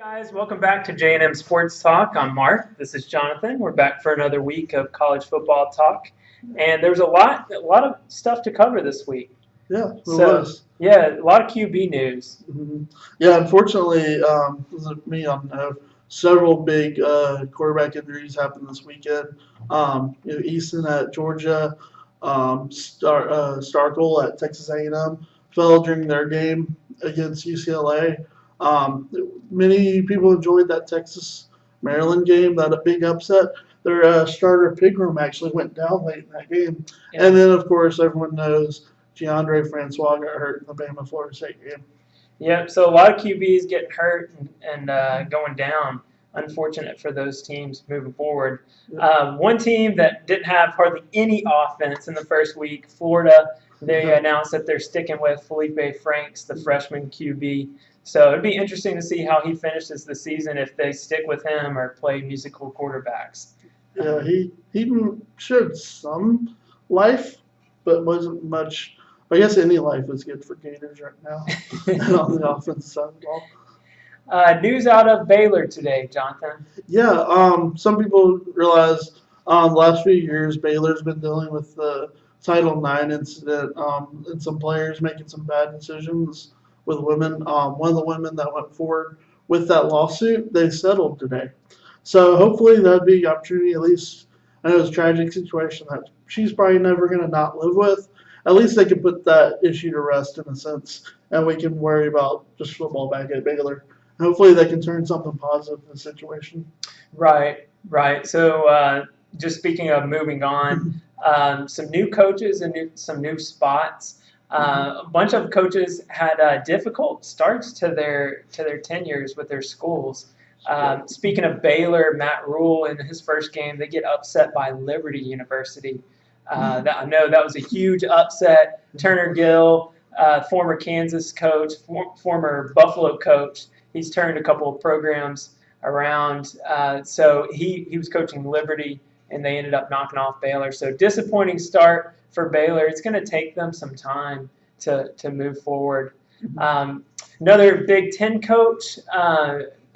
Guys, welcome back to J&M Sports Talk. I'm Mark. This is Jonathan. We're back for another week of college football talk, and there's a lot of stuff to cover this week. Yeah, it So, was. yeah, a lot of QB news. Yeah, unfortunately, several big quarterback injuries happened this weekend. Easton at Georgia, Starkle at Texas A&M fell during their game against UCLA. Many people enjoyed that Texas Maryland game, that a big upset. Their starter Pigram actually went down late in that game, Yeah. and then of course everyone knows DeAndre Francois got hurt in the Bama Florida State game. Yep. So a lot of QBs getting hurt and going down. Unfortunate for those teams moving forward. One team that didn't have hardly any offense in the first week, Florida. They announced that they're sticking with Felipe Franks, the freshman QB. So it'd be interesting to see how he finishes the season if they stick with him or play musical quarterbacks. Yeah, he showed some life, but wasn't much. I guess any life is good for Gators right now on the offensive side of the ball. News out of Baylor today, Jonathan. Yeah, some people realize the last few years Baylor's been dealing with the Title IX incident and some players making some bad decisions with women. One of the women that went forward with that lawsuit, they settled today. So hopefully that'd be an opportunity, at least. I know it's a tragic situation that she's probably never going to not live with. At least they can put that issue to rest in a sense, and we can worry about just football back at Baylor. Hopefully they can turn something positive in the situation. Right. So just speaking of moving on, some new coaches and some new spots. A bunch of coaches had difficult starts to their tenures with their schools. Speaking of Baylor, Matt Rule in his first game, they get upset by Liberty University. I know that was a huge upset. Turner Gill, former Kansas coach, former Buffalo coach, he's turned a couple of programs around. So he was coaching Liberty, and they ended up knocking off Baylor. So disappointing start for Baylor. It's going to take them some time to move forward. Another Big Ten coach,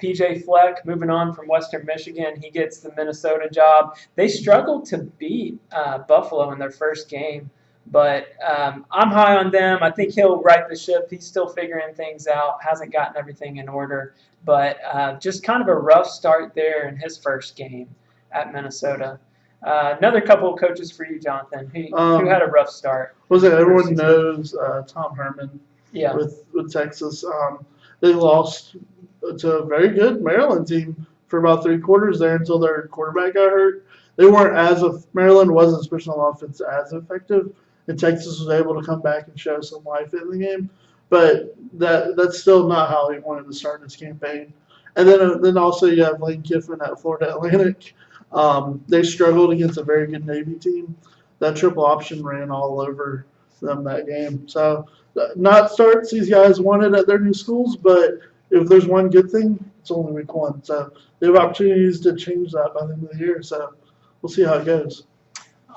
PJ Fleck, moving on from Western Michigan. He gets the Minnesota job. They struggled to beat Buffalo in their first game, but I'm high on them. I think he'll right the ship. He's still figuring things out, hasn't gotten everything in order, but just kind of a rough start there in his first game at Minnesota. Another couple of coaches for you, Jonathan, who had a rough start. Everyone knows Tom Herman Yeah. with Texas. They lost to a very good Maryland team for about 3 quarters there until their quarterback got hurt. They weren't Maryland wasn't, especially on offense, as effective, and Texas was able to come back and show some life in the game. But that's still not how he wanted to start his campaign. And then also you have Lane Kiffin at Florida Atlantic. They struggled against a very good Navy team. That triple option ran all over them that game. So not starts these guys wanted at their new schools, but if there's one good thing, it's only week 1. So they have opportunities to change that by the end of the year. So we'll see how it goes.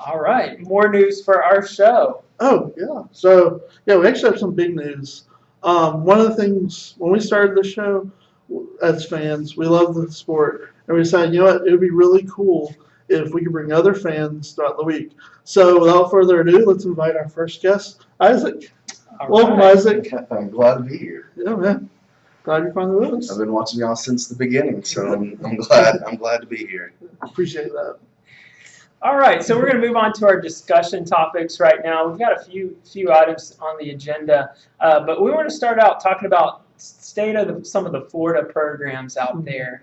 All right. More news for our show. Oh, yeah. So, yeah, we actually have some big news. One of the things, when we started the show as fans, we love the sport. And we decided, you know what, it would be really cool if we could bring other fans throughout the week. So without further ado, let's invite our first guest, Isaac. Welcome, Isaac. I'm glad to be here. Yeah, man. Glad you're finally with us. I've been watching y'all since the beginning, so I'm glad to be here. Appreciate that. All right, so we're going to move on to our discussion topics right now. We've got a few items on the agenda, but we want to start out talking about state of some of the Florida programs out there.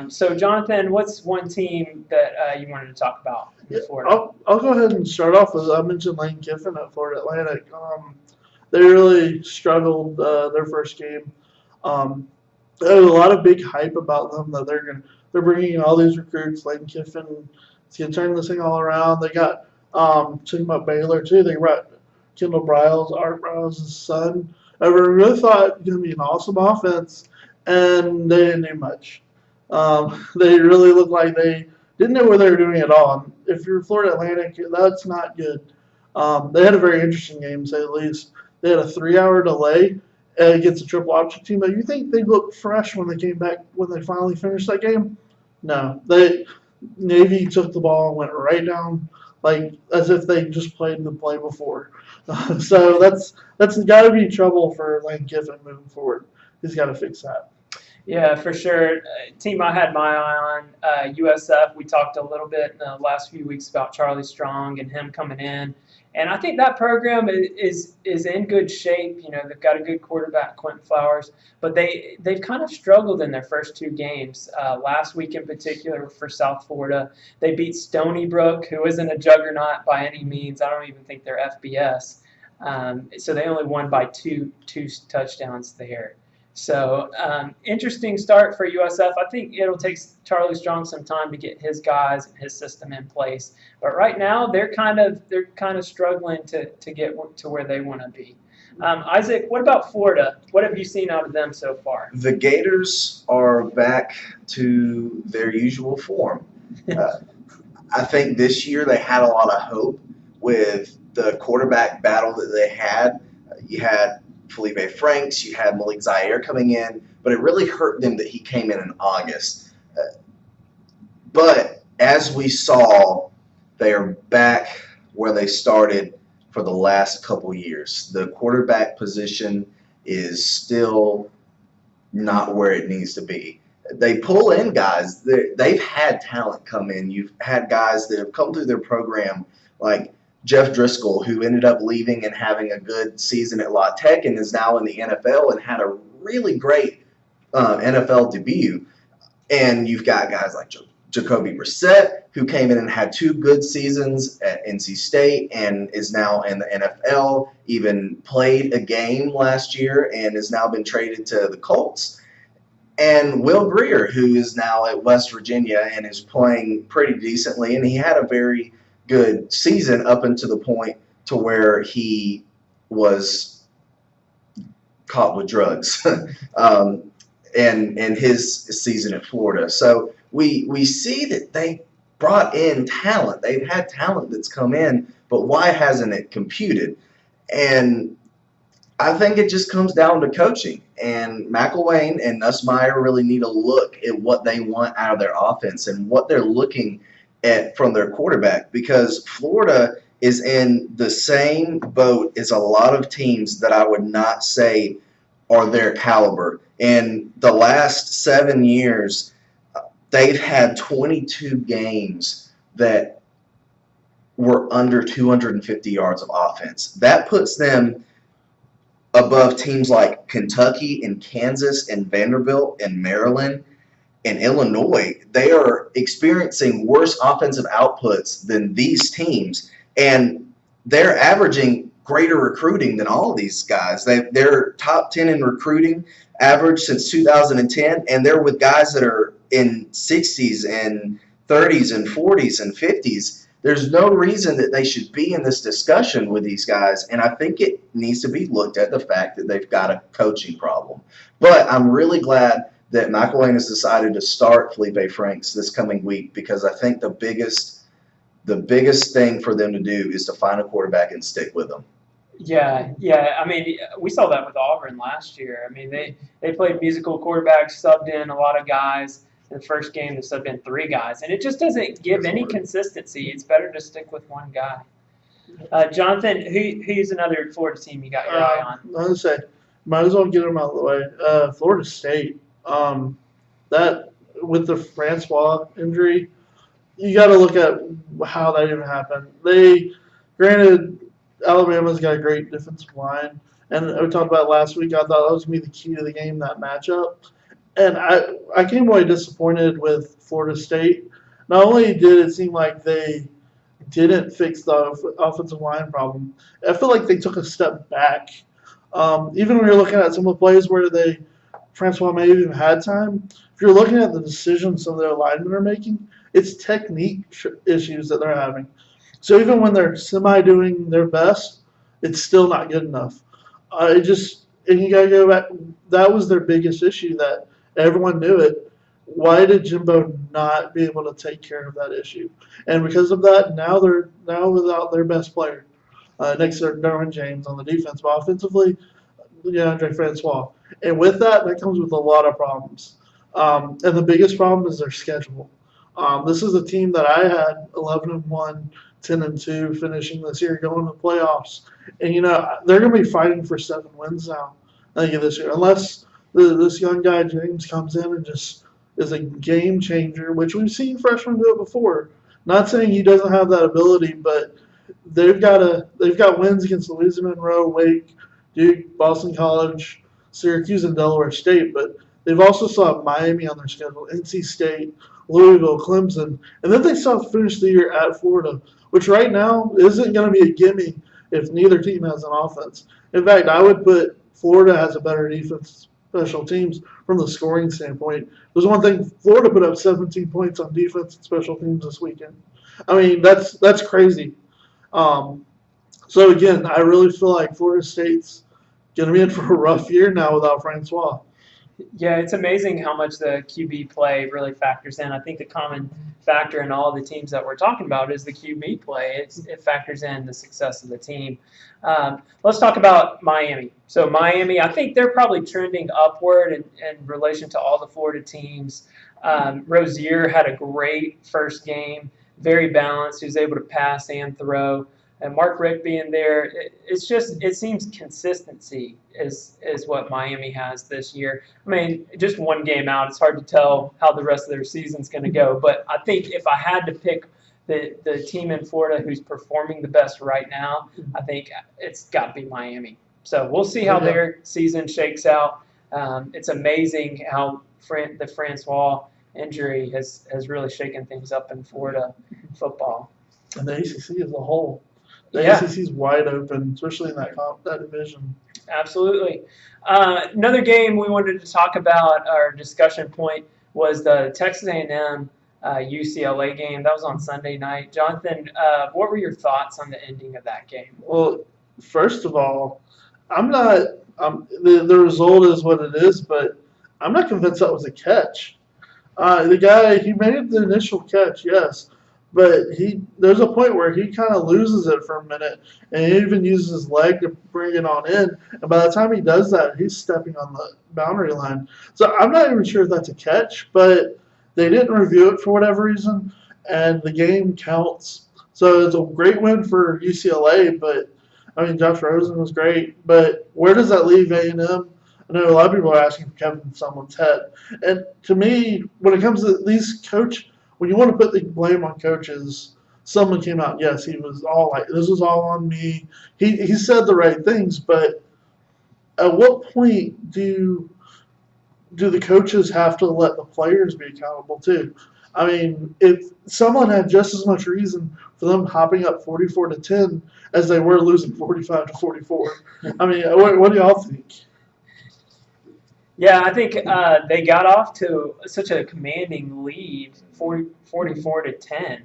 So, Jonathan, what's one team that you wanted to talk about in Florida? I'll go ahead and start off with, I mentioned Lane Kiffin at Florida Atlantic. They really struggled their first game. There was a lot of big hype about them that they're bringing in all these recruits. Lane Kiffin is going to turn this thing all around. They got talking about Baylor too. They brought Kendall Briles, Art Briles' son. I really thought it was going to be an awesome offense, and they didn't do much. They really looked like they didn't know what they were doing at all. And if you're Florida Atlantic, that's not good. They had a very interesting game, to say the least. They had a 3-hour delay, against a triple option team. But you think they looked fresh when they came back when they finally finished that game? No, Navy took the ball and went right down like as if they just played the play before. So that's got to be trouble for Lane Kiffin moving forward. He's got to fix that. Yeah, for sure. Team I had my eye on, USF. We talked a little bit in the last few weeks about Charlie Strong and him coming in. And I think that program is in good shape. You know, they've got a good quarterback, Quentin Flowers, but they've kind of struggled in their first two games. Last week in particular for South Florida, they beat Stony Brook, who isn't a juggernaut by any means. I don't even think they're FBS. So they only won by two touchdowns there. So interesting start for USF. I think it'll take Charlie Strong some time to get his guys and his system in place. But right now they're kind of struggling to get to where they want to be. Isaac, what about Florida? What have you seen out of them so far? The Gators are back to their usual form. I think this year they had a lot of hope with the quarterback battle that they had. You had Felipe Franks, you had Malik Zaire coming in, but it really hurt them that he came in August. But as we saw, they are back where they started for the last couple years. The quarterback position is still not where it needs to be. They pull in guys. They've had talent come in. You've had guys that have come through their program like Jeff Driscoll, who ended up leaving and having a good season at La Tech and is now in the NFL and had a really great NFL debut. And you've got guys like Jacoby Brissett, who came in and had 2 good seasons at NC State and is now in the NFL, even played a game last year and has now been traded to the Colts. And Will Grier, who is now at West Virginia and is playing pretty decently, and he had a very good season up until the point to where he was caught with drugs and his season at Florida. So we see that they brought in talent. They've had talent that's come in, but why hasn't it computed? And I think it just comes down to coaching. And McElwain and Nussmeier really need to look at what they want out of their offense and what they're looking at from their quarterback, because Florida is in the same boat as a lot of teams that I would not say are their caliber. In the last 7 years, they've had 22 games that were under 250 yards of offense. That puts them above teams like Kentucky and Kansas and Vanderbilt and Maryland and Illinois. They are experiencing worse offensive outputs than these teams, and they're averaging greater recruiting than all of these guys. They're top 10 in recruiting average since 2010, and they're with guys that are in 60s and 30s and 40s and 50s. There's no reason that they should be in this discussion with these guys, and I think it needs to be looked at the fact that they've got a coaching problem. But I'm really glad that McElwain has decided to start Felipe Franks this coming week, because I think the biggest thing for them to do is to find a quarterback and stick with them. Yeah. I mean, we saw that with Auburn last year. I mean, they played musical quarterbacks, subbed in a lot of guys. In the first game, they subbed in 3 guys, and it just doesn't give any consistency. It's better to stick with one guy. Jonathan, who's another Florida team you got your eye on? I was going to say, might as well get them out of the way. Florida State. That with the Francois injury, you got to look at how that even happened. Granted, Alabama's got a great defensive line, and we talked about it last week. I thought that was going to be the key to the game, that matchup. And I came away disappointed with Florida State. Not only did it seem like they didn't fix the offensive line problem, I feel like they took a step back. Even when you're looking at some of the plays where Francois may have even had time, if you're looking at the decisions some of their linemen are making, it's technique issues that they're having. So even when they're semi-doing their best, it's still not good enough. And you got to go back. That was their biggest issue, that everyone knew it. Why did Jimbo not be able to take care of that issue? And because of that, now they're without their best player next to Derwin James on the defense. But offensively, DeAndre Francois. And with that comes with a lot of problems. And the biggest problem is their schedule. This is a team that I had 11-1, 10-2, finishing this year, going to the playoffs. And they're going to be fighting for 7 wins now. I think this year, unless this young guy James comes in and just is a game changer, which we've seen freshmen do it before. Not saying he doesn't have that ability, but they've got wins against Louisiana Monroe, Wake, Duke, Boston College, Syracuse, and Delaware State. But they've also saw Miami on their schedule, NC State, Louisville, Clemson, and then they still finish the year at Florida, which right now isn't going to be a gimme if neither team has an offense. In fact, I would put Florida has a better defense, special teams from the scoring standpoint. There's one thing, Florida put up 17 points on defense and special teams this weekend. I mean, that's crazy. So again, I really feel like Florida State's going to be in for a rough year now without Francois. Yeah, it's amazing how much the QB play really factors in. I think the common factor in all the teams that we're talking about is the QB play. It factors in the success of the team. Let's talk about Miami. So Miami, I think they're probably trending upward in relation to all the Florida teams. Rozier had a great first game, very balanced. He was able to pass and throw. And Mark Richt being there, it seems consistency is what Miami has this year. I mean, just one game out, it's hard to tell how the rest of their season's going to go. But I think if I had to pick the team in Florida who's performing the best right now, I think it's got to be Miami. So we'll see how their season shakes out. It's amazing how the Francois injury has really shaken things up in Florida football. And the ACC as a whole. The ACC is wide open, especially in that division. Absolutely. Another game we wanted to talk about, our discussion point, was the Texas A&M UCLA game. That was on Sunday night. Jonathan, what were your thoughts on the ending of that game? Well, first of all, I'm not the result is what it is, but I'm not convinced that was a catch. The guy, he made the initial catch, yes. But there's a point where he kind of loses it for a minute, and he even uses his leg to bring it on in. And by the time he does that, he's stepping on the boundary line. So I'm not even sure if that's a catch, but they didn't review it for whatever reason, and the game counts. So it's a great win for UCLA, but, I mean, Josh Rosen was great. But where does that leave A&M? I know a lot of people are asking for Kevin Sumlin's head. And to me, when it comes to these when you want to put the blame on coaches, someone came out, yes, he was all like, this was all on me. He said the right things, but at what point do the coaches have to let the players be accountable too? I mean, if someone had just as much reason for them hopping up 44-10 as they were losing 45-44. I mean, what do y'all think? Yeah, I think they got off to such a commanding lead, 44-10.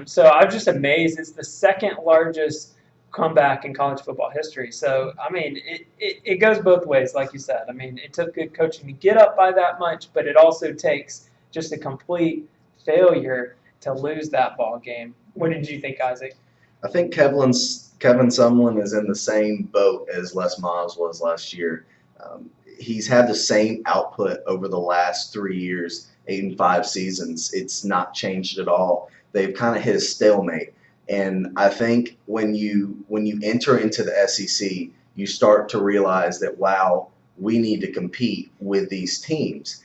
So I'm just amazed. It's the second largest comeback in college football history. So, I mean, it goes both ways, like you said. I mean, it took good coaching to get up by that much, but it also takes just a complete failure to lose that ball game. What did you think, Isaac? I think Kevin Sumlin is in the same boat as Les Miles was last year. He's had the same output over the last 3 years, 8 and 5 seasons. It's not changed at all. They've kind of hit a stalemate. And I think when you enter into the SEC, you start to realize that, wow, we need to compete with these teams.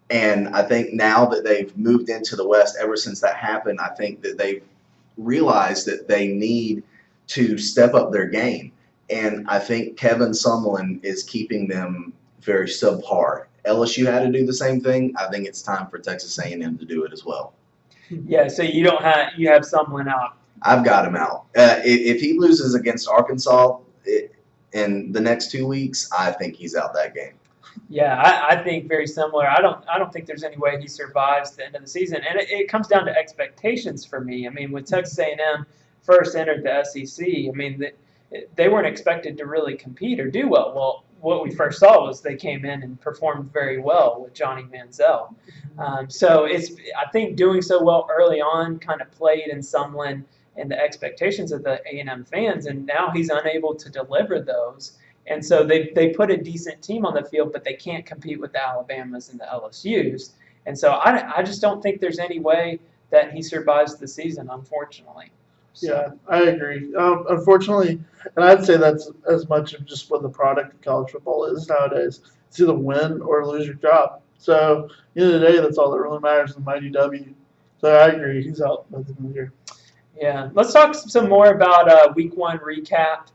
And I think now that they've moved into the West, ever since that happened, I think that they've realized that they need to step up their game. And I think Kevin Sumlin is keeping them very subpar. LSU had to do the same thing. I think it's time for Texas A&M to do it as well. Yeah, so you have Sumlin out. I've got him out. If he loses against Arkansas in the next 2 weeks, I think he's out that game. Yeah, I think very similar. I don't think there's any way he survives the end of the season, and it comes down to expectations for me. I mean, when Texas A&M first entered the SEC, I mean they weren't expected to really compete or do well. Well, what we first saw was they came in and performed very well with Johnny Manziel. So I think doing so well early on kind of played in Sumlin and the expectations of the A&M fans, and now he's unable to deliver those. And so they put a decent team on the field, but they can't compete with the Alabamas and the LSU's. And so I just don't think there's any way that he survives the season, unfortunately. So, Yeah, I agree. Unfortunately, and I'd say that's as much of just what the product of college football is nowadays. It's either win or lose your job. So, at the end of the day, that's all that really matters in the mighty W. So, I agree. He's out by the end of the year. yeah, let's talk some more about Week 1 recap.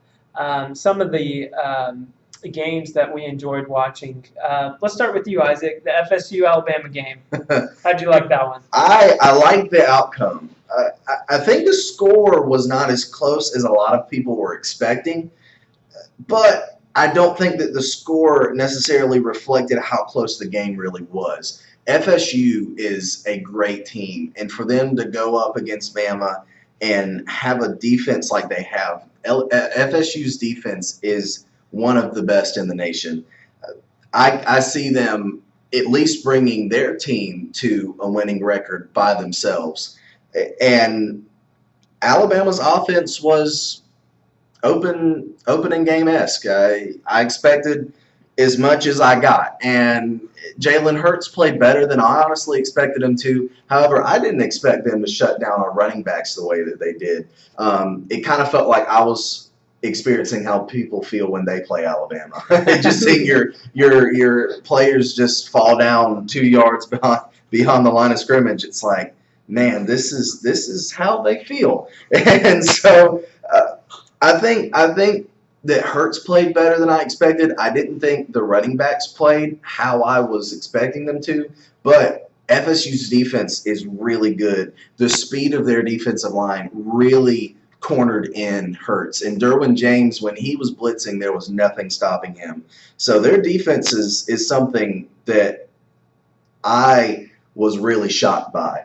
Some of the games that we enjoyed watching. Let's start with you, Isaac. The FSU Alabama game. How'd you like that one? I like the outcome. I think the score was not as close as a lot of people were expecting, but I don't think that the score necessarily reflected how close the game really was. FSU is a great team, and for them to go up against Bama and have a defense like they have, FSU's defense is one of the best in the nation. I see them at least bringing their team to a winning record by themselves. And Alabama's offense was opening game-esque. I expected as much as I got. And Jalen Hurts played better than I honestly expected him to. However, I didn't expect them to shut down our running backs the way that they did. It kind of felt like I was experiencing how people feel when they play Alabama. Just seeing your players just fall down 2 yards beyond the line of scrimmage. It's like, man, this is how they feel. And so I think that Hurts played better than I expected. I didn't think the running backs played how I was expecting them to, but FSU's defense is really good. The speed of their defensive line really cornered in Hurts. And Derwin James, when he was blitzing, there was nothing stopping him. So their defense is something that I was really shocked by.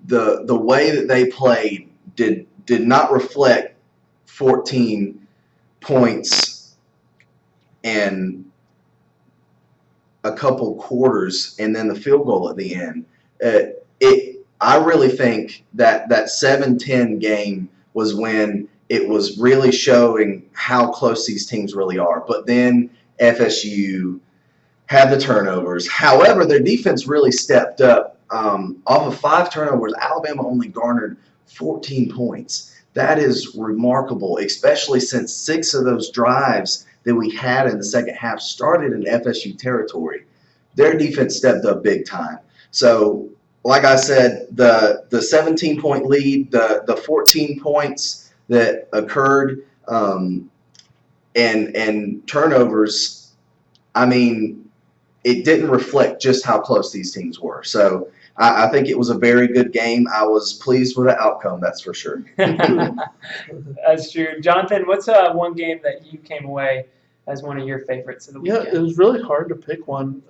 The way that they played did not reflect 14 points and a couple quarters and then the field goal at the end. I really think that 7-10 game was when it was really showing how close these teams really are. But then FSU had the turnovers. However, their defense really stepped up. Off of 5 turnovers, Alabama only garnered 14 points. That is remarkable, especially since 6 of those drives that we had in the second half started in FSU territory. Their defense stepped up big time. So, like I said, the 17-point lead, the 14 points that occurred, and turnovers, I mean, it didn't reflect just how close these teams were. So I think it was a very good game. I was pleased with the outcome, that's for sure. That's true. Jonathan, what's one game that you came away as one of your favorites of the weekend? Yeah, it was really hard to pick one.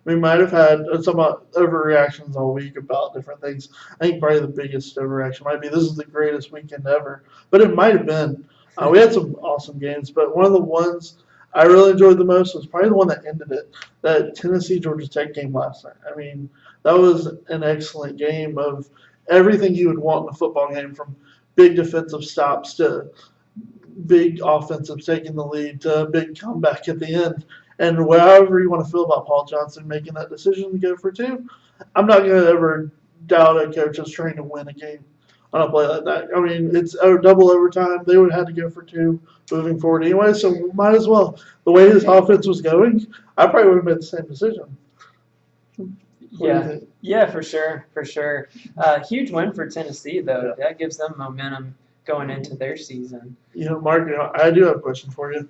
We might have had some overreactions all week about different things. I think probably the biggest overreaction might be this is the greatest weekend ever, but it might have been. We had some awesome games, but one of the ones I really enjoyed the most was probably the one that ended it, that Tennessee-Georgia Tech game last night. I mean, that was an excellent game of everything you would want in a football game, from big defensive stops to big offensive taking the lead to a big comeback at the end. And however you want to feel about Paul Johnson making that decision to go for 2, I'm not going to ever doubt a coach that's trying to win a game on a play like that. I mean, it's a double overtime. They would have had to go for 2 moving forward anyway, so might as well. The way his offense was going, I probably would have made the same decision. Yeah, for sure. Huge win for Tennessee, though. Yeah. That gives them momentum going into their season. Mark, I do have a question for you.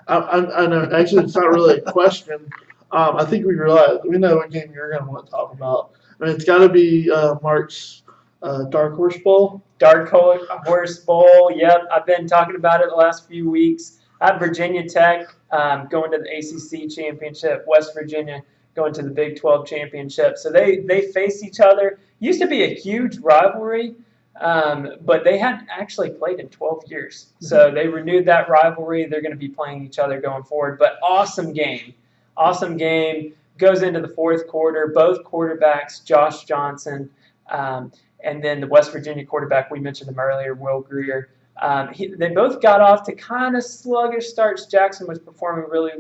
I know, actually, it's not really a question. I think we know what game you're going to want to talk about. I mean, it's got to be Mark's Dark Horse Bowl. Dark Horse Bowl, yep. I've been talking about it the last few weeks. I have Virginia Tech going to the ACC championship, West Virginia going to the Big 12 championship. So they face each other. Used to be a huge rivalry, but they hadn't actually played in 12 years. So they renewed that rivalry. They're going to be playing each other going forward. But awesome game. Goes into the fourth quarter. Both quarterbacks, Josh Johnson, and then the West Virginia quarterback, we mentioned him earlier, Will Grier. They both got off to kind of sluggish starts. Jackson was performing really.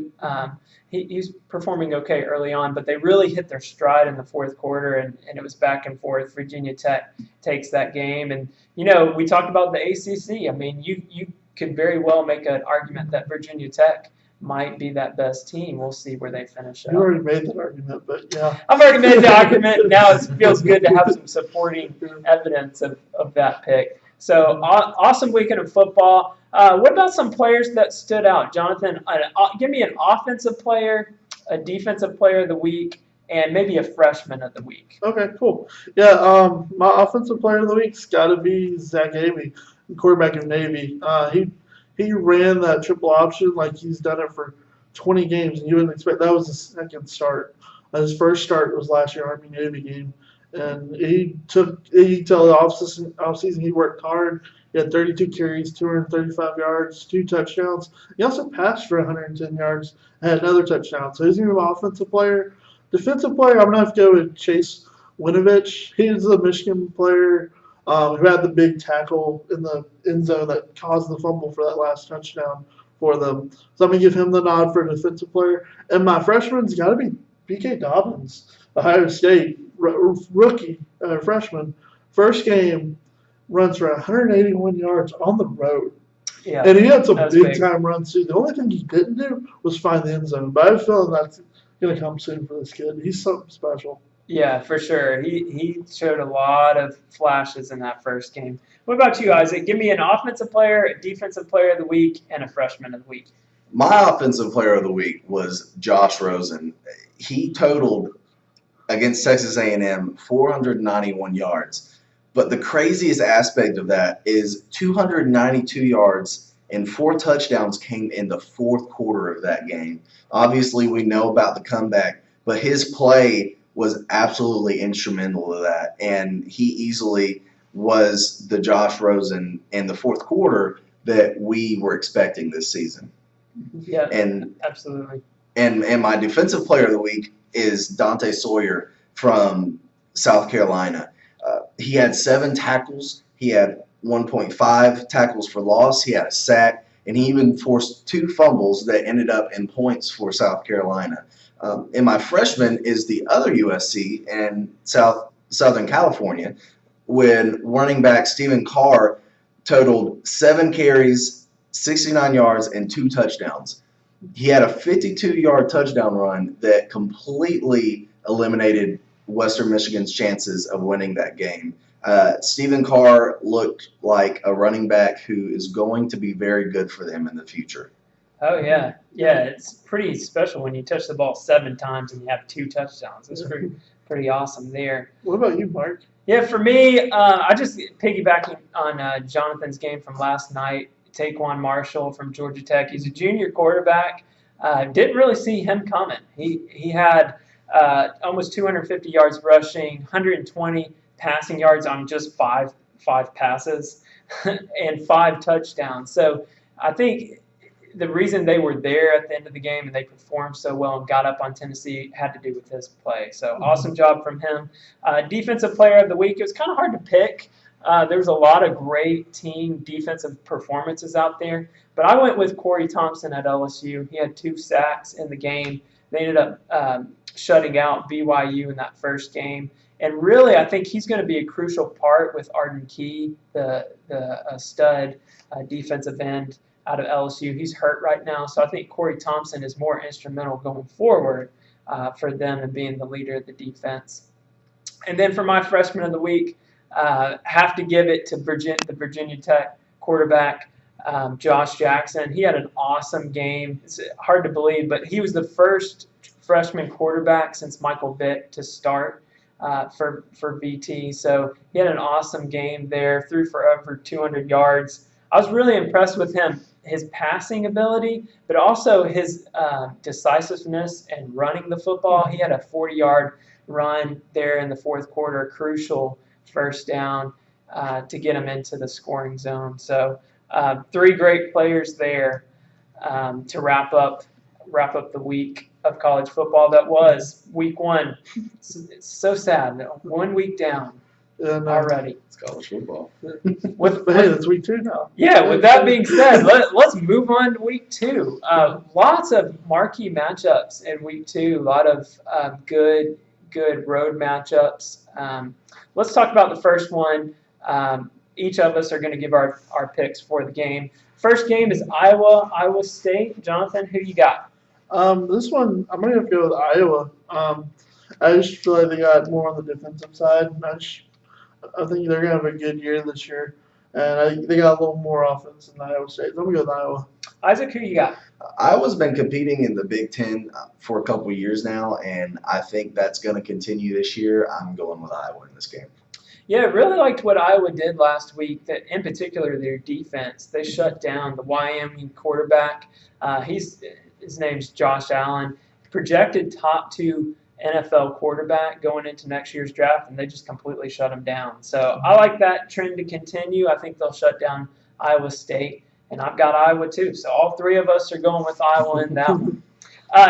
He's performing okay early on, but they really hit their stride in the fourth quarter, and it was back and forth. Virginia Tech takes that game, and we talked about the ACC. I mean, you could very well make an argument that Virginia Tech might be that best team. We'll see where they finish up. You already made that argument, but yeah. I've already made the argument. Now it feels good to have some supporting evidence of that pick. So awesome weekend of football. What about some players that stood out? Jonathan, give me an offensive player, a defensive player of the week, and maybe a freshman of the week. Okay, cool. Yeah, my offensive player of the week's got to be Zach Avey, quarterback of Navy. He ran that triple option like he's done it for 20 games, and you wouldn't expect that was his second start. His first start was last year Army-Navy game, and he took till the offseason. He worked hard. He had 32 carries, 235 yards, 2 touchdowns. He also passed for 110 yards and had another touchdown. So he's an offensive player. Defensive player, I'm going to have to go with Chase Winovich. He's a Michigan player who had the big tackle in the end zone that caused the fumble for that last touchdown for them. So I'm going to give him the nod for defensive player. And my freshman's got to be B.K. Dobbins, Ohio State, rookie freshman. First game, runs for 181 yards on the road. Yeah, and he had some big-time runs, too. The only thing he didn't do was find the end zone. But I have a feeling that's going to come soon for this kid. He's something special. Yeah, for sure. He showed a lot of flashes in that first game. What about you, Isaac? Give me an offensive player, a defensive player of the week, and a freshman of the week. My offensive player of the week was Josh Rosen. He totaled against Texas A&M 491 yards. But the craziest aspect of that is 292 yards and 4 touchdowns came in the fourth quarter of that game. Obviously, we know about the comeback, but his play was absolutely instrumental to that, and he easily was the Josh Rosen in the fourth quarter that we were expecting this season. Yeah, and absolutely. And my defensive player of the week is Dante Sawyer from South Carolina. He had 7 tackles. He had 1.5 tackles for loss. He had a sack, and he even forced 2 fumbles that ended up in points for South Carolina. And my freshman is the other USC in Southern California, when running back Stephen Carr totaled 7 carries, 69 yards, and 2 touchdowns. He had a 52-yard touchdown run that completely eliminated Western Michigan's chances of winning that game. Stephen Carr looked like a running back who is going to be very good for them in the future. Oh, yeah. Yeah, it's pretty special when you touch the ball 7 times and you have 2 touchdowns. It's pretty awesome there. What about you, Mark? Yeah, for me, I just piggybacking on Jonathan's game from last night. Taquan Marshall from Georgia Tech. He's a junior quarterback. Didn't really see him coming. He had almost 250 yards rushing, 120 passing yards on just five passes, and 5 touchdowns. So I think the reason they were there at the end of the game and they performed so well and got up on Tennessee had to do with his play. So awesome job from him. Defensive player of the week, it was kind of hard to pick. There was a lot of great team defensive performances out there, but I went with Corey Thompson at LSU. He had 2 sacks in the game. They ended up shutting out BYU in that first game. And really, I think he's going to be a crucial part with Arden Key, the stud defensive end out of LSU. He's hurt right now, so I think Corey Thompson is more instrumental going forward for them and being the leader of the defense. And then for my freshman of the week, have to give it to the Virginia Tech quarterback, Josh Jackson. He had an awesome game. It's hard to believe, but he was the first freshman quarterback since Michael Vick to start for VT. So he had an awesome game there, threw for over 200 yards. I was really impressed with him, his passing ability, but also his decisiveness and running the football. He had a 40-yard run there in the fourth quarter, crucial first down to get him into the scoring zone. So 3 great players there to wrap up the week of college football. That was week 1. It's so sad. 1 week down. And, already. It's college football. With, But hey, it's week 2 now. Yeah, with that being said, let's move on to week 2. Lots of marquee matchups in week 2. A lot of good road matchups. Let's talk about the first one. Each of us are going to give our picks for the game. First game is Iowa State. Jonathan, who you got? This one, I'm going to go with Iowa. I just feel like they got more on the defensive side. I think they're going to have a good year this year. And they got a little more offense than Iowa State. So I'm going to go with Iowa. Isaac, who you got? Iowa's been competing in the Big Ten for a couple years now, and I think that's going to continue this year. I'm going with Iowa in this game. Yeah, really liked what Iowa did last week. That in particular, their defense. They shut down the Wyoming quarterback. His name's Josh Allen, projected top 2 NFL quarterback going into next year's draft, and they just completely shut him down. So I like that trend to continue. I think they'll shut down Iowa State, and I've got Iowa too. So all 3 of us are going with Iowa in that one.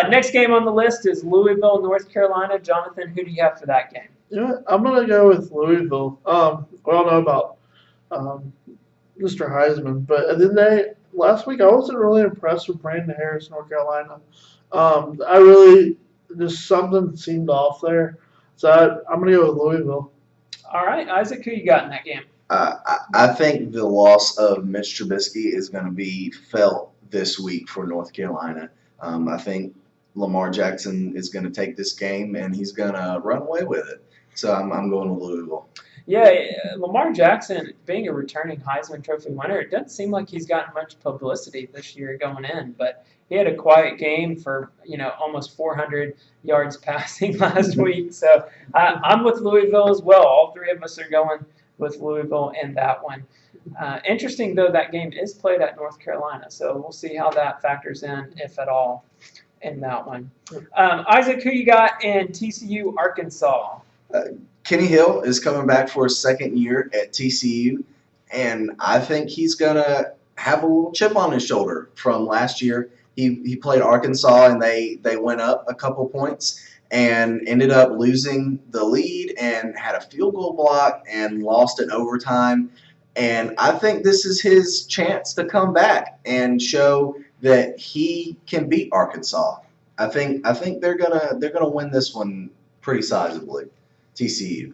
Next game on the list is Louisville, North Carolina. Jonathan, who do you have for that game? You know what? I'm going to go with Louisville. We all know about Mr. Heisman, but at the end of the day, last week I wasn't really impressed with Brandon Harris, North Carolina. I really just something seemed off there, so I'm going to go with Louisville. All right, Isaac, who you got in that game? I think the loss of Mitch Trubisky is going to be felt this week for North Carolina. I think Lamar Jackson is going to take this game, and he's going to run away with it. So I'm going with Louisville. Yeah, Lamar Jackson, being a returning Heisman Trophy winner, it doesn't seem like he's gotten much publicity this year going in, but he had a quiet game for, almost 400 yards passing last week. So I'm with Louisville as well. All 3 of us are going with Louisville in that one. Interesting, though, that game is played at North Carolina, so we'll see how that factors in, if at all, in that one. Isaac, who you got in TCU, Arkansas? Kenny Hill is coming back for his second year at TCU, and I think he's going to have a little chip on his shoulder from last year. He played Arkansas, and they went up a couple points and ended up losing the lead and had a field goal block and lost in overtime. And I think this is his chance to come back and show that he can beat Arkansas. I think they're gonna win this one pretty sizably. TCU.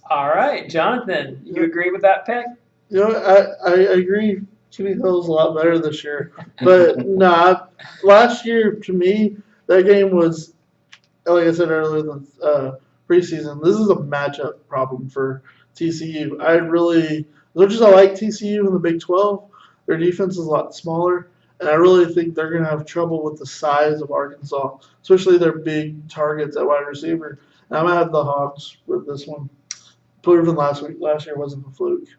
All right, Jonathan, you agree with that pick? I agree. Kenny Hill's a lot better this year, but last year to me that game was, like I said earlier, the preseason. This is a matchup problem for TCU. As much as I like TCU in the Big 12, their defense is a lot smaller, and I really think they're going to have trouble with the size of Arkansas, especially their big targets at wide receiver. And I'm going to have the Hogs with this one. Proven last year wasn't a fluke.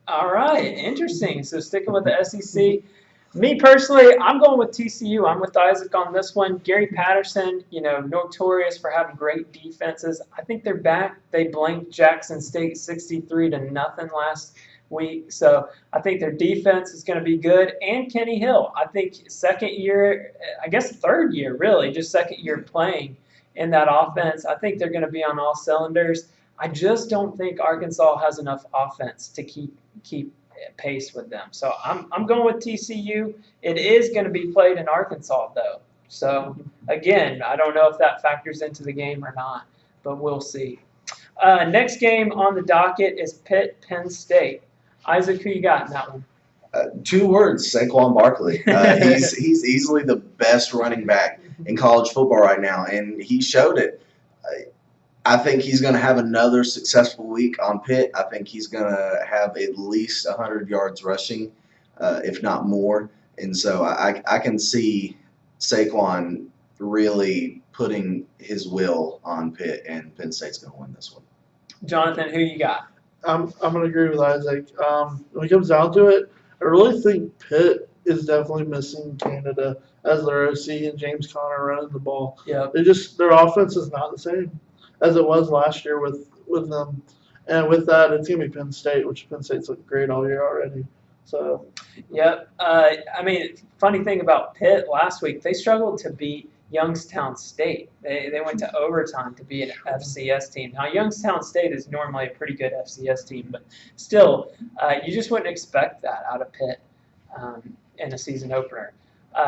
All right, interesting. So sticking with the SEC. Me personally, I'm going with TCU. I'm with Isaac on this one. Gary Patterson, notorious for having great defenses. I think they're back. They blanked Jackson State 63-0 last week. So I think their defense is going to be good. And Kenny Hill, I think second year, I guess third year really, just second year playing in that offense. I think they're going to be on all cylinders. I just don't think Arkansas has enough offense to keep pace with them. So I'm going with TCU. It is going to be played in Arkansas, though. So, again, I don't know if that factors into the game or not, but we'll see. Next game on the docket is Pitt-Penn State. Isaac, who you got in that one? 2 words, Saquon Barkley. He's easily the best running back in college football right now, and he showed it. I think he's going to have another successful week on Pitt. I think he's going to have at least 100 yards rushing, if not more. And so I can see Saquon really putting his will on Pitt, and Penn State's going to win this one. Jonathan, who you got? I'm going to agree with Isaac. When it comes down to it, I really think Pitt is definitely missing Canada as their OC and James Conner running the ball. Yeah. Their offense is not the same as it was last year with them. And with that, it's going to be Penn State, which Penn State's looked great all year already. So, Yep. Funny thing about Pitt last week, they struggled to beat Youngstown State. They went to overtime to be an FCS team. Now, Youngstown State is normally a pretty good FCS team, but still, you just wouldn't expect that out of Pitt in a season opener.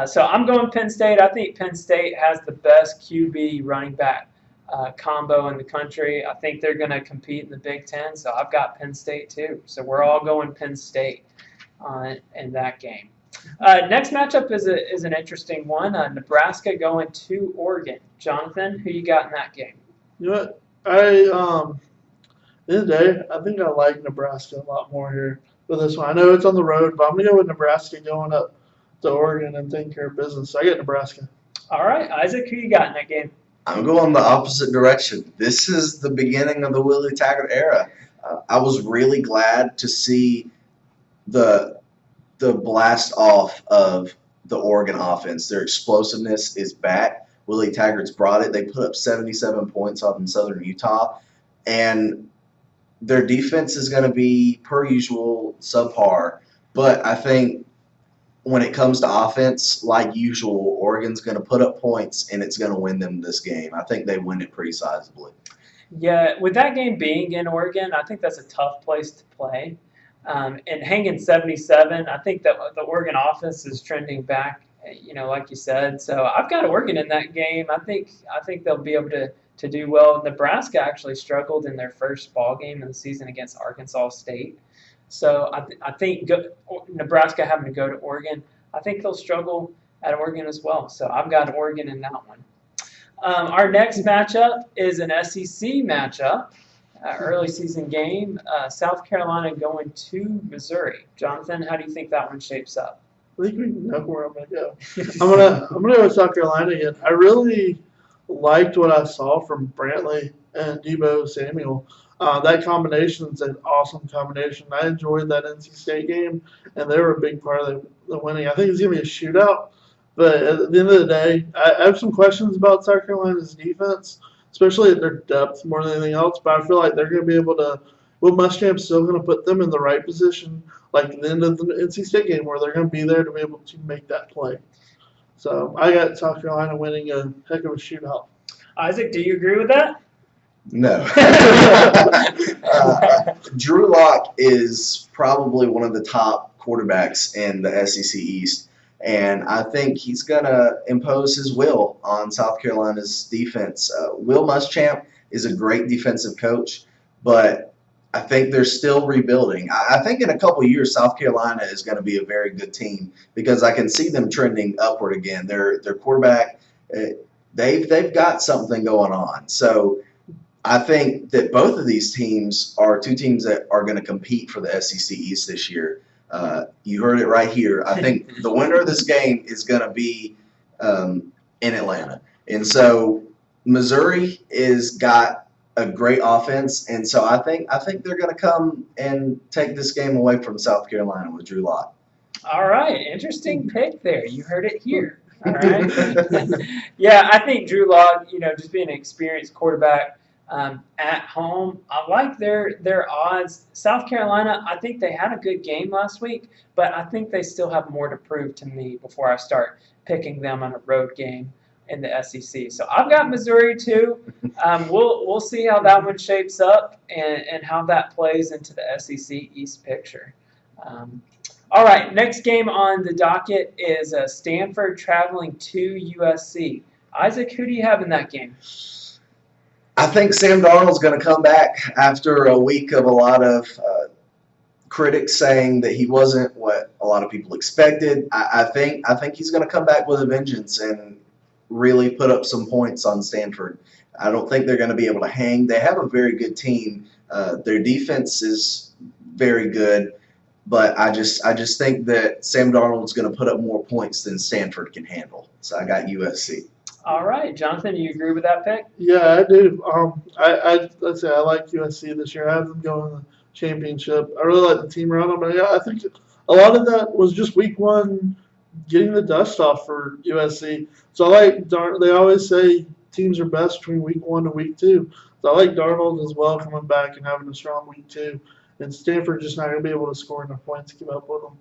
So I'm going Penn State. I think Penn State has the best QB running back combo in the country. I think they're going to compete in the Big Ten, so I've got Penn State too. So we're all going Penn State in that game. Next matchup is an interesting one. Nebraska going to Oregon. Jonathan, who you got in that game? You know what? At the end of the day, I think I like Nebraska a lot more here with this one. I know it's on the road, but I'm going to go with Nebraska going up to Oregon and taking care of business. So I get Nebraska. All right, Isaac, who you got in that game? I'm going the opposite direction. This is the beginning of the Willie Taggart era. I was really glad to see the blast off of the Oregon offense. Their explosiveness is back. Willie Taggart's brought it. They put up 77 points up in Southern Utah, and their defense is going to be, per usual, subpar. But I think when it comes to offense, like usual, Oregon's going to put up points, and it's going to win them this game. I think they win it pretty sizably. Yeah, with that game being in Oregon, I think that's a tough place to play. And hanging 77, I think that the Oregon offense is trending back, like you said. So I've got Oregon in that game. I think they'll be able to do well. Nebraska actually struggled in their first ball game of the season against Arkansas State. So I think Nebraska having to go to Oregon, I think they'll struggle at Oregon as well. So I've got Oregon in that one. Our next matchup is an SEC matchup. Early season game, South Carolina going to Missouri. Jonathan, how do you think that one shapes up? I think we know where I'm gonna go. I'm gonna go with South Carolina again. I really liked what I saw from Brantley and Deebo Samuel. That combination is an awesome combination. I enjoyed that NC State game, and they were a big part of the winning. I think it's gonna be a shootout, but at the end of the day, I have some questions about South Carolina's defense, especially at their depth more than anything else. But I feel like they're going to be able to. Will Muschamp's still going to put them in the right position, like at the end of the NC State game, where they're going to be there to be able to make that play. So I got South Carolina winning a heck of a shootout. Isaac, do you agree with that? No. Drew Lock is probably one of the top quarterbacks in the SEC East. And I think he's going to impose his will on South Carolina's defense. Will Muschamp is a great defensive coach, but I think they're still rebuilding. I think in a couple of years, South Carolina is going to be a very good team because I can see them trending upward again. Their quarterback, they've got something going on. So I think that both of these teams are two teams that are going to compete for the SEC East this year. You heard it right here. I think the winner of this game is going to be in Atlanta. And so Missouri is got a great offense, and so I think they're going to come and take this game away from South Carolina with Drew Lock. All right, interesting pick there. You heard it here. All right. Yeah, I think Drew Lock, just being an experienced quarterback at home, I like their odds. South Carolina, I think they had a good game last week, but I think they still have more to prove to me before I start picking them on a road game in the SEC. So I've got Missouri too. We'll see how that one shapes up and how that plays into the SEC East picture. All right, next game on the docket is Stanford traveling to USC. Isaac, who do you have in that game? I think Sam Darnold's going to come back after a week of a lot of critics saying that he wasn't what a lot of people expected. I think he's going to come back with a vengeance and really put up some points on Stanford. I don't think they're going to be able to hang. They have a very good team. Their defense is very good, but I just think that Sam Darnold's going to put up more points than Stanford can handle. So I got USC. All right, Jonathan, do you agree with that pick? Yeah, I do. Let's say I like USC this year. I have them going to the championship. I really like the team around them. But yeah, I think a lot of that was just week one getting the dust off for USC. So I like they always say teams are best between week 1 and week 2. So I like Darnold as well coming back and having a strong week 2. And Stanford just not going to be able to score enough points to keep up with them.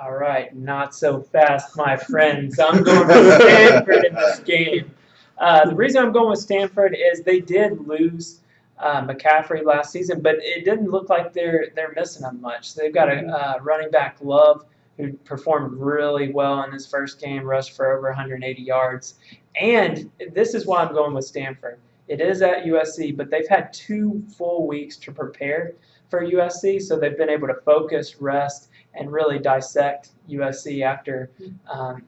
All right, not so fast, my friends. I'm going with Stanford in this game. The reason I'm going with Stanford is they did lose McCaffrey last season, but it didn't look like they're missing him much. They've got a running back, Love, who performed really well in his first game, rushed for over 180 yards. And this is why I'm going with Stanford. It is at USC, but they've had 2 full weeks to prepare for USC, so they've been able to focus, rest, and really dissect USC after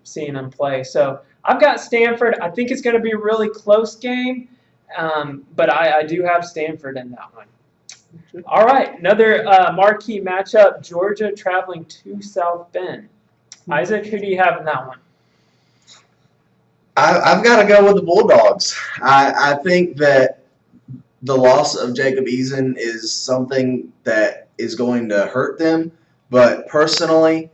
seeing them play. So I've got Stanford. I think it's going to be a really close game, but I do have Stanford in that one. All right, another marquee matchup, Georgia traveling to South Bend. Isaac, who do you have in that one? I've got to go with the Bulldogs. I think that the loss of Jacob Eason is something that is going to hurt them. But personally,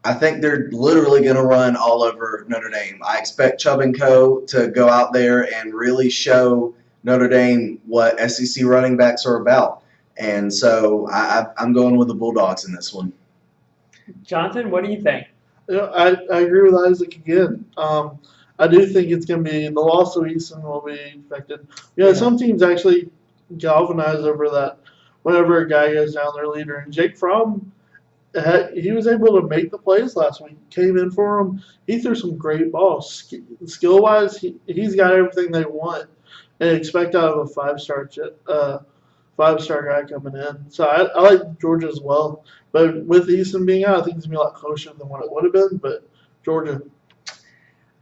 I think they're literally going to run all over Notre Dame. I expect Chubb and Co. to go out there and really show Notre Dame what SEC running backs are about. And so I'm going with the Bulldogs in this one. Jonathan, what do you think? I agree with Isaac again. I do think it's going to be the loss of Easton will be affected. Yeah, some teams actually galvanize over that whenever a guy goes down, their leader. And Jake Fromm, he was able to make the plays last week. Came in for him. He threw some great balls. Skill-wise, he's got everything they want and expect out of a five-star guy coming in. So I like Georgia as well. But with Easton being out, I think it's going to be a lot closer than what it would have been. But Georgia.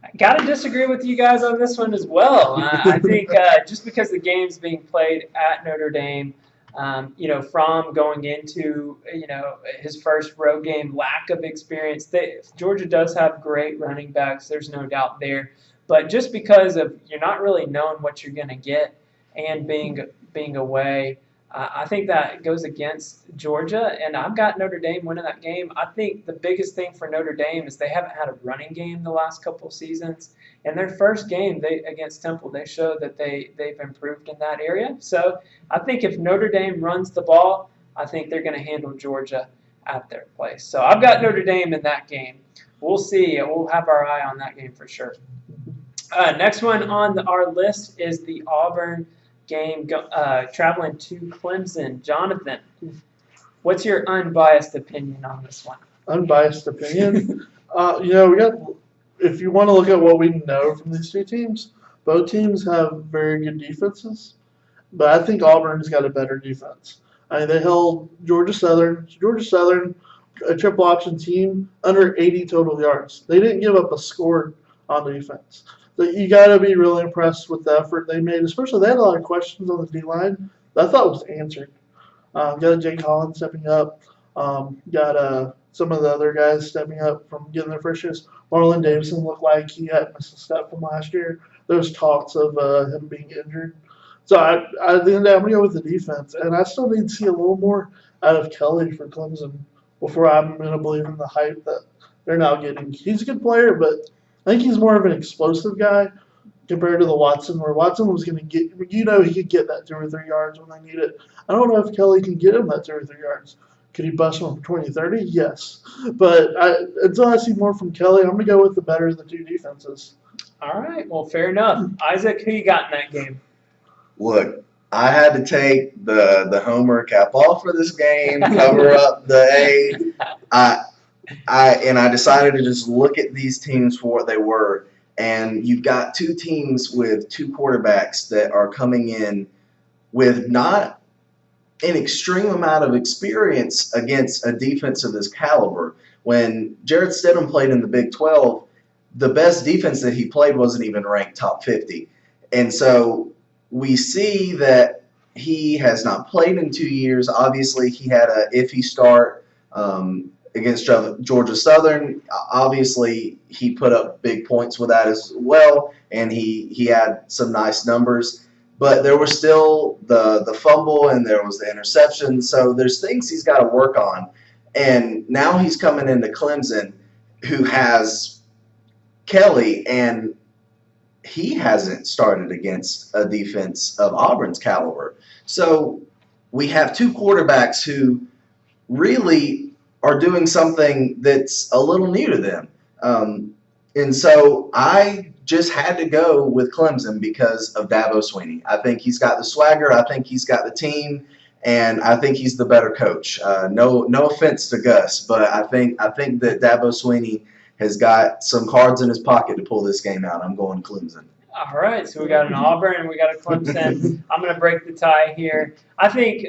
I got to disagree with you guys on this one as well. I think just because the game's being played at Notre Dame, Fromm going into, his first road game, lack of experience. Georgia does have great running backs. There's no doubt there. But just because of you're not really knowing what you're going to get and being away, I think that goes against Georgia, and I've got Notre Dame winning that game. I think the biggest thing for Notre Dame is they haven't had a running game the last couple of seasons. In their first game against Temple, they showed that they've improved in that area. So I think if Notre Dame runs the ball, I think they're going to handle Georgia at their place. So I've got Notre Dame in that game. We'll see. We'll have our eye on that game for sure. Next one on our list is the Auburn game traveling to Clemson. Jonathan, what's your unbiased opinion on this one? Unbiased opinion? If you want to look at what we know from these two teams, both teams have very good defenses, but I think Auburn's got a better defense. They held Georgia Southern, a triple option team, under 80 total yards. They didn't give up a score on defense. You got to be really impressed with the effort they made, especially they had a lot of questions on the D-line that I thought was answered. Got Jake Holland stepping up. Got some of the other guys stepping up from getting their first years. Marlon Davidson looked like he had missed a step from last year. There was talks of him being injured. So at the end of the day, I'm going to go with the defense. And I still need to see a little more out of Kelly for Clemson before I'm going to believe in the hype that they're now getting. He's a good player, but I think he's more of an explosive guy compared to the Watson, where Watson was going to get, he could get that 2 or 3 yards when they need it. I don't know if Kelly can get him that 2 or 3 yards. Could he bust him for 20, 30? Yes. But until I see more from Kelly, I'm going to go with the better of the two defenses. All right. Well, fair enough. Isaac, who you got in that game? Look, I had to take the Homer cap off for this game, cover up the A. I decided to just look at these teams for what they were. And you've got two teams with two quarterbacks that are coming in with not an extreme amount of experience against a defense of this caliber. When Jarrett Stidham played in the Big 12, the best defense that he played wasn't even ranked top 50. And so we see that he has not played in 2 years. Obviously, he had an iffy start against Georgia Southern. Obviously, he put up big points with that as well, and he had some nice numbers. But there was still the fumble and there was the interception. So there's things he's got to work on. And now he's coming into Clemson, who has Kelly, and he hasn't started against a defense of Auburn's caliber. So we have two quarterbacks who really are doing something that's a little new to them. And so I just had to go with Clemson because of Dabo Swinney. I think he's got the swagger. I think he's got the team, and I think he's the better coach. No offense to Gus, but I think that Dabo Swinney has got some cards in his pocket to pull this game out. I'm going Clemson. All right, so we got an Auburn and we got a Clemson. I'm going to break the tie here. I think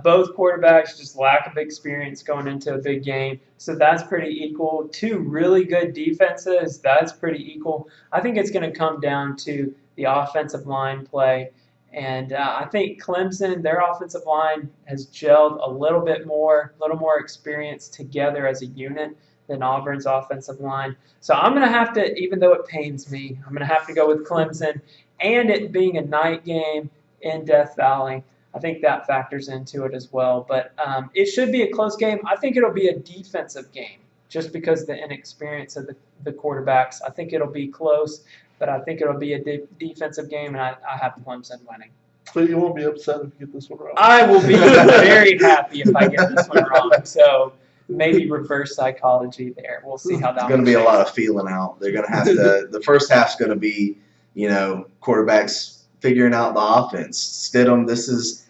both quarterbacks just lack of experience going into a big game, so that's pretty equal. Two really good defenses, that's pretty equal. I think it's going to come down to the offensive line play, and I think Clemson, their offensive line has gelled a little more experience together as a unit than Auburn's offensive line. So I'm going to have to, even though it pains me, I'm going to have to go with Clemson. And it being a night game in Death Valley, I think that factors into it as well. But it should be a close game. I think it'll be a defensive game just because of the inexperience of the quarterbacks. I think it'll be close, but I think it'll be a defensive game, and I have Clemson winning. So you won't be upset if you get this one wrong. I will be very happy if I get this one wrong. So maybe reverse psychology there. We'll see how that. It's going to be a lot of feeling out. They're going to have to. The first half's going to be, quarterbacks figuring out the offense. Stidham, this is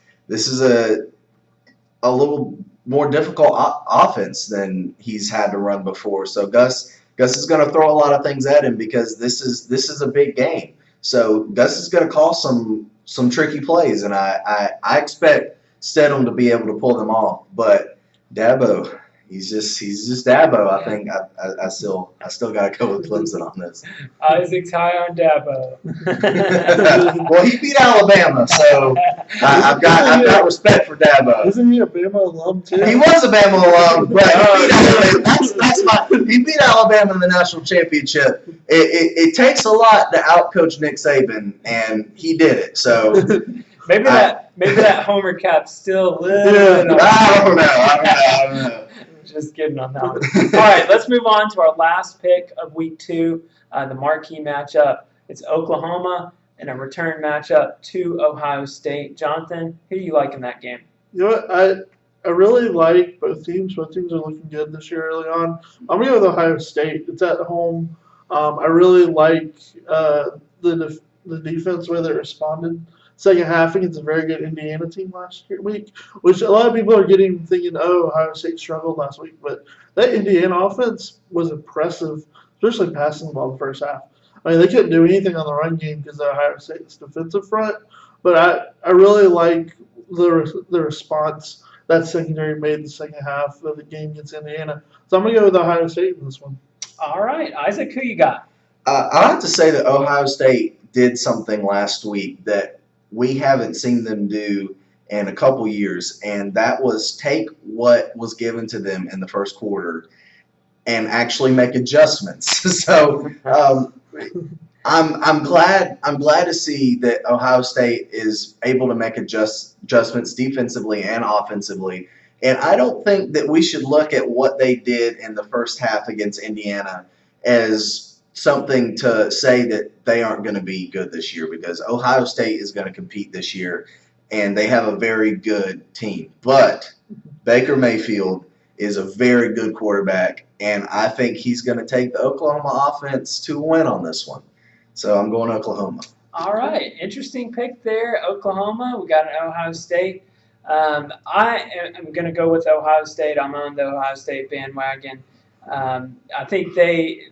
a little more difficult offense than he's had to run before. So Gus is going to throw a lot of things at him because this is a big game. So Gus is going to call some tricky plays, and I expect Stidham to be able to pull them off. But Dabo. He's just Dabo. I think I still got to go with Clemson on this. Isaac's high on Dabo. Well, he beat Alabama, so I've got respect for Dabo. Isn't he a Bama alum too? He was a Bama alum, but he beat Alabama in the national championship. It takes a lot to outcoach Nick Saban, and he did it. So maybe that Homer cap's still a little bit. I don't know. Just kidding on that one. All right, let's move on to our last pick of week 2, the marquee matchup. It's Oklahoma and a return matchup to Ohio State. Jonathan, who do you like in that game? You know what? I really like both teams. Both teams are looking good this year early on. I'm going to go with Ohio State. It's at home. I really like the defense, where they responded. Second half against a very good Indiana team last week, which a lot of people are thinking, oh, Ohio State struggled last week. But that Indiana offense was impressive, especially passing the ball the first half. I mean, they couldn't do anything on the run game because of Ohio State's defensive front. But I really like the response that secondary made in the second half of the game against Indiana. So I'm going to go with Ohio State in this one. All right. Isaac, who you got? I have to say that Ohio State did something last week that we haven't seen them do in a couple years, and that was take what was given to them in the first quarter and actually make adjustments. So I'm glad to see that Ohio State is able to make adjustments defensively and offensively. And I don't think that we should look at what they did in the first half against Indiana as something to say that they aren't going to be good this year, because Ohio State is going to compete this year, and they have a very good team. But Baker Mayfield is a very good quarterback, and I think he's going to take the Oklahoma offense to a win on this one. So I'm going Oklahoma. All right. Interesting pick there, Oklahoma. We got an Ohio State. I am going to go with Ohio State. I'm on the Ohio State bandwagon. I think they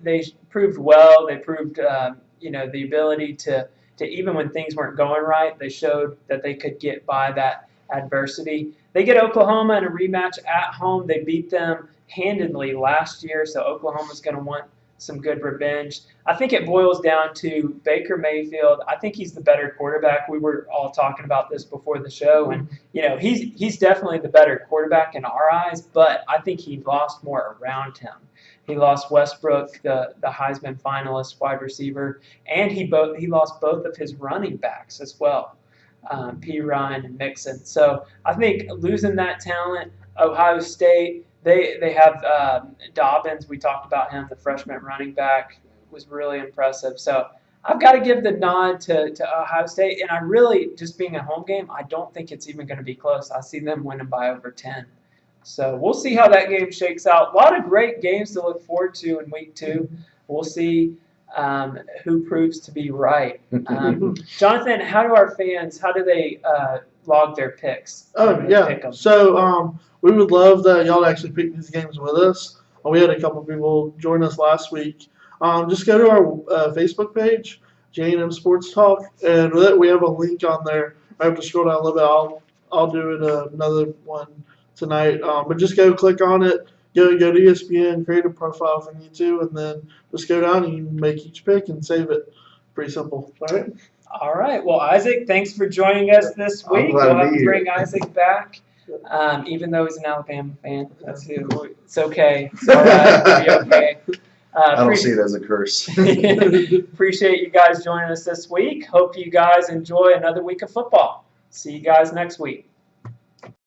proved well. They proved the ability to even when things weren't going right, they showed that they could get by that adversity. They get Oklahoma in a rematch at home. They beat them handedly last year, so Oklahoma's going to want some good revenge. I think it boils down to Baker Mayfield. I think he's the better quarterback. We were all talking about this before the show, and he's definitely the better quarterback in our eyes, but I think he lost more around him. He lost Westbrook, the Heisman finalist wide receiver, and he lost both of his running backs as well, P. Ryan and Mixon. So I think losing that talent, Ohio State, they have Dobbins. We talked about him, the freshman running back, was really impressive. So I've got to give the nod to Ohio State, and I really, just being a home game, I don't think it's even going to be close. I see them winning by over 10. So we'll see how that game shakes out. A lot of great games to look forward to in week 2. We'll see who proves to be right. Jonathan, how do our fans, how do they log their picks? Oh, yeah. So we would love that y'all actually pick these games with us. We had a couple people join us last week. Just go to our Facebook page, J&M Sports Talk, and with it, we have a link on there. I have to scroll down a little bit. I'll do it another one tonight. But just go click on it. Go to ESPN, create a profile if you need to, and then just go down and you make each pick and save it. Pretty simple. All right. All right. Well, Isaac, thanks for joining us this week. glad to We'll have be to here. bring Isaac back, even though he's an Alabama fan. That's who. It's okay. It's all right. It'll be okay. I don't see it as a curse. Appreciate you guys joining us this week. Hope you guys enjoy another week of football. See you guys next week.